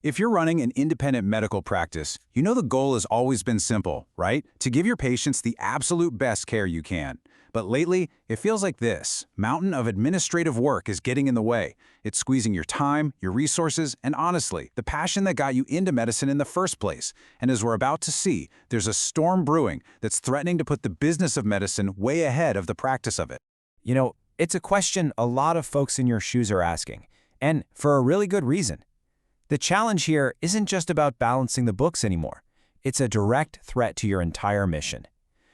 If you're running an independent medical practice, you know the goal has always been simple, right? To give your patients the absolute best care you can. But lately, it feels like this mountain of administrative work is getting in the way. It's squeezing your time, your resources, and honestly, the passion that got you into medicine in the first place. And as we're about to see, there's a storm brewing that's threatening to put the business of medicine way ahead of the practice of it. It's a question a lot of folks in your shoes are asking, and for a really good reason. The challenge here isn't just about balancing the books anymore. It's a direct threat to your entire mission.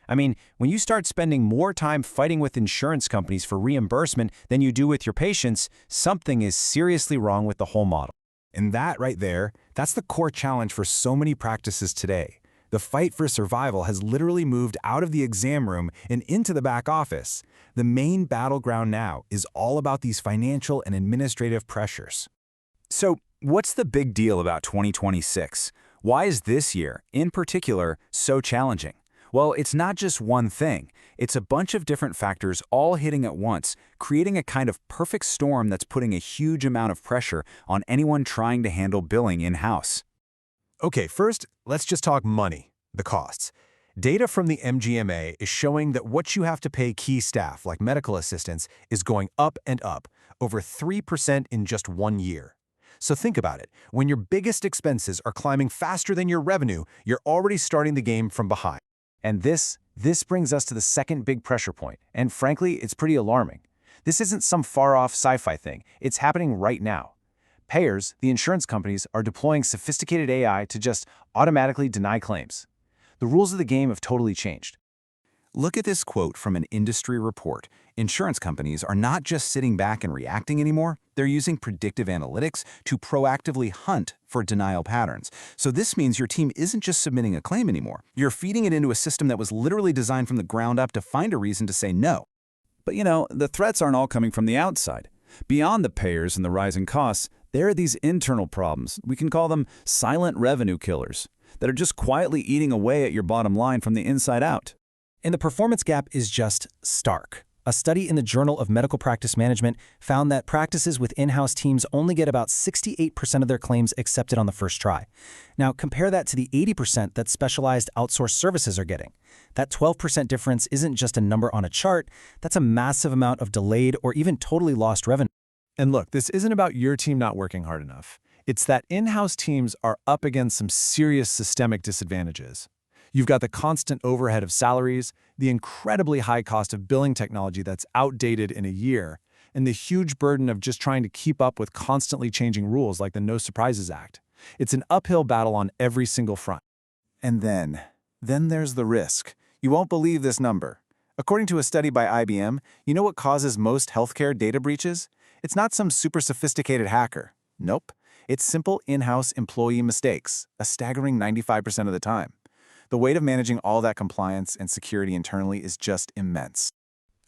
I mean, when you start spending more time fighting with insurance companies for reimbursement than you do with your patients, something is seriously wrong with the whole model. And that right there, that's the core challenge for so many practices today. The fight for survival has literally moved out of the exam room and into the back office. The main battleground now is all about these financial and administrative pressures. So, what's the big deal about 2026? Why is this year, in particular, so challenging? Well, it's not just one thing. It's a bunch of different factors all hitting at once, creating a kind of perfect storm that's putting a huge amount of pressure on anyone trying to handle billing in-house. Okay, first, let's just talk money, the costs. Data from the MGMA is showing that what you have to pay key staff, like medical assistants, is going up and up, over 3% in just 1 year. So think about it. When your biggest expenses are climbing faster than your revenue, you're already starting the game from behind. And this brings us to the second big pressure point, and frankly, it's pretty alarming. This isn't some far-off sci-fi thing. It's happening right now. Payers, the insurance companies, are deploying sophisticated AI to just automatically deny claims. The rules of the game have totally changed. Look at this quote from an industry report. Insurance companies are not just sitting back and reacting anymore, they're using predictive analytics to proactively hunt for denial patterns. So this means your team isn't just submitting a claim anymore. You're feeding it into a system that was literally designed from the ground up to find a reason to say no. But the threats aren't all coming from the outside. Beyond the payers and the rising costs, there are these internal problems. We can call them silent revenue killers that are just quietly eating away at your bottom line from the inside out. And the performance gap is just stark. A study in the Journal of Medical Practice Management found that practices with in-house teams only get about 68% of their claims accepted on the first try. Now, compare that to the 80% that specialized outsourced services are getting. That 12% difference isn't just a number on a chart, that's a massive amount of delayed or even totally lost revenue. And look, this isn't about your team not working hard enough. It's that in-house teams are up against some serious systemic disadvantages. You've got the constant overhead of salaries, the incredibly high cost of billing technology that's outdated in a year, and the huge burden of just trying to keep up with constantly changing rules like the No Surprises Act. It's an uphill battle on every single front. And then there's the risk. You won't believe this number. According to a study by IBM, you know what causes most healthcare data breaches? It's not some super sophisticated hacker. Nope. It's simple in-house employee mistakes, a staggering 95% of the time. The weight of managing all that compliance and security internally is just immense.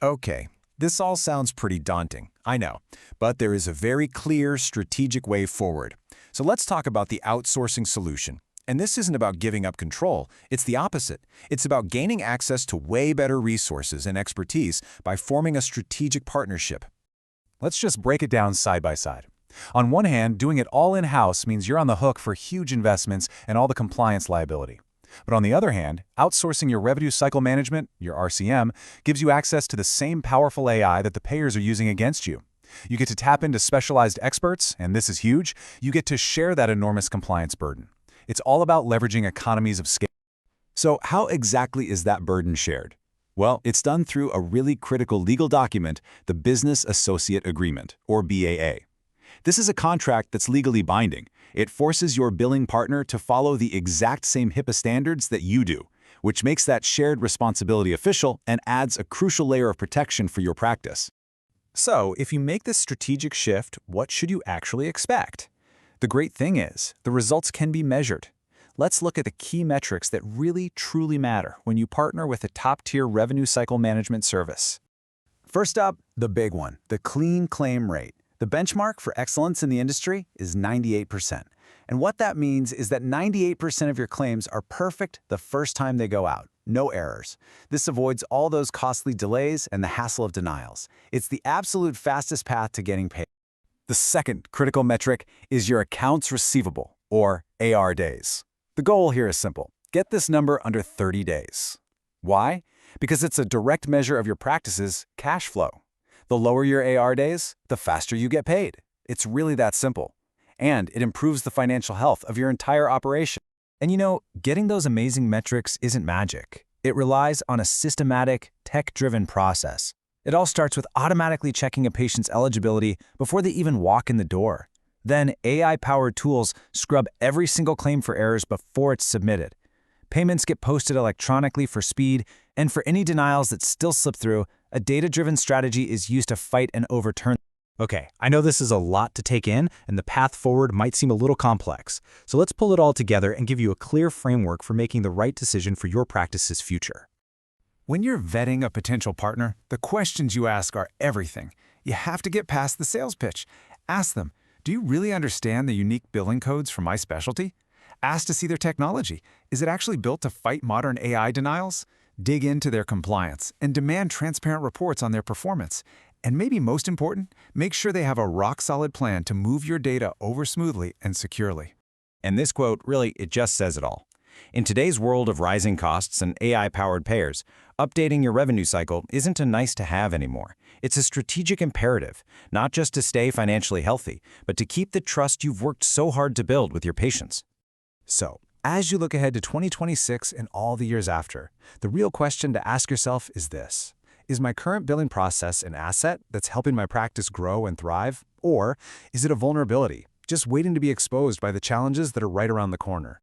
Okay, this all sounds pretty daunting, I know, but there is a very clear strategic way forward. So let's talk about the outsourcing solution. And this isn't about giving up control, it's the opposite. It's about gaining access to way better resources and expertise by forming a strategic partnership. Let's just break it down side by side. On one hand, doing it all in-house means you're on the hook for huge investments and all the compliance liability. But on the other hand, outsourcing your revenue cycle management, your RCM, gives you access to the same powerful AI that the payers are using against you. You get to tap into specialized experts, and this is huge, you get to share that enormous compliance burden. It's all about leveraging economies of scale. So how exactly is that burden shared? Well, it's done through a really critical legal document, the Business Associate Agreement, or BAA. This is a contract that's legally binding. It forces your billing partner to follow the exact same HIPAA standards that you do, which makes that shared responsibility official and adds a crucial layer of protection for your practice. So, if you make this strategic shift, what should you actually expect? The great thing is, the results can be measured. Let's look at the key metrics that really, truly matter when you partner with a top-tier revenue cycle management service. First up, the big one, the clean claim rate. The benchmark for excellence in the industry is 98%. And what that means is that 98% of your claims are perfect the first time they go out. No errors. This avoids all those costly delays and the hassle of denials. It's the absolute fastest path to getting paid. The second critical metric is your accounts receivable, or AR days. The goal here is simple. Get this number under 30 days. Why? Because it's a direct measure of your practice's cash flow. The lower your AR days, the faster you get paid. It's really that simple. And it improves the financial health of your entire operation. And you know, getting those amazing metrics isn't magic. It relies on a systematic, tech-driven process. It all starts with automatically checking a patient's eligibility before they even walk in the door. Then AI-powered tools scrub every single claim for errors before it's submitted. Payments get posted electronically for speed, and for any denials that still slip through, a data-driven strategy is used to fight and overturn. Okay, I know this is a lot to take in, and the path forward might seem a little complex. So let's pull it all together and give you a clear framework for making the right decision for your practice's future. When you're vetting a potential partner, the questions you ask are everything. You have to get past the sales pitch. Ask them, do you really understand the unique billing codes for my specialty? Ask to see their technology. Is it actually built to fight modern AI denials? Dig into their compliance and demand transparent reports on their performance. And maybe most important, make sure they have a rock-solid plan to move your data over smoothly and securely. And this quote, really, it just says it all. In today's world of rising costs and AI-powered payers, updating your revenue cycle isn't a nice-to-have anymore. It's a strategic imperative, not just to stay financially healthy, but to keep the trust you've worked so hard to build with your patients. So, as you look ahead to 2026 and all the years after, the real question to ask yourself is this. Is my current billing process an asset that's helping my practice grow and thrive? Or is it a vulnerability, just waiting to be exposed by the challenges that are right around the corner?